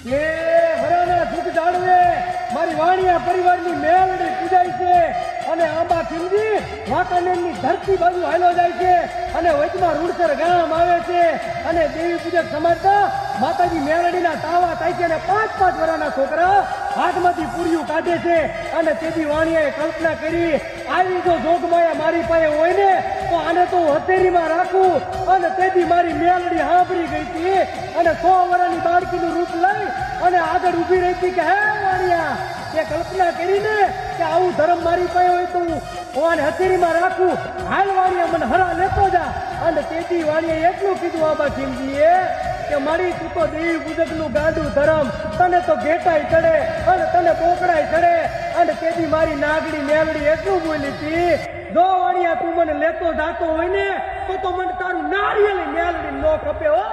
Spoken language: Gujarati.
એ હરાના સુખ જાળવે મારી વાણિયા પરિવારની મેલડી પૂજાય છે અને આંબા ખીમજી વાંકાનેરની ધરતી બાજુ હાલો જાય છે અને વચમાં રૂડસર ગામ આવે છે અને દેવી પૂજક સમાજના માતાજી મેલડીના તાવા થાય છે અને 5-5 વર્ષના છોકરા હાથમાંથી પૂર્યું કાઢે છે અને તેથી વાણિયાએ કલ્પના કરી આવી જો જોગમાયા મારી પાસે હોય ને તો આને તો હથેળીમાં રાખું અને તેથી મારી મેલડી સાંભળી ગઈ હતી અને 100 વર્ષની બાળકીનું રૂપ લઈ અને આગળ ઊભી રહી હતી કે હે વાણિયા તે કલ્પના કરીને કે આવું ધર્મ મારી પાસે હોય તો હું આને હથેળીમાં રાખું હાલ વાણિયા મને હરા લેતો જા અને તેથી વાણિયાએ એટલું કીધું આંબા ખીમજીએ કે મારી તું તો દેવી પૂજકનું ગાંડું ધર્મ તને તો ઘેટાઈ ચડે અને તને બોકડાઈ ચડે અને તેથી મારી નાગડી મેલડી એટલું બોલી હતી જો વાણિયા તું મને લેતો જાતો હોય ને તો મને તારું નારિયેળ મેલડી નો ખપે હો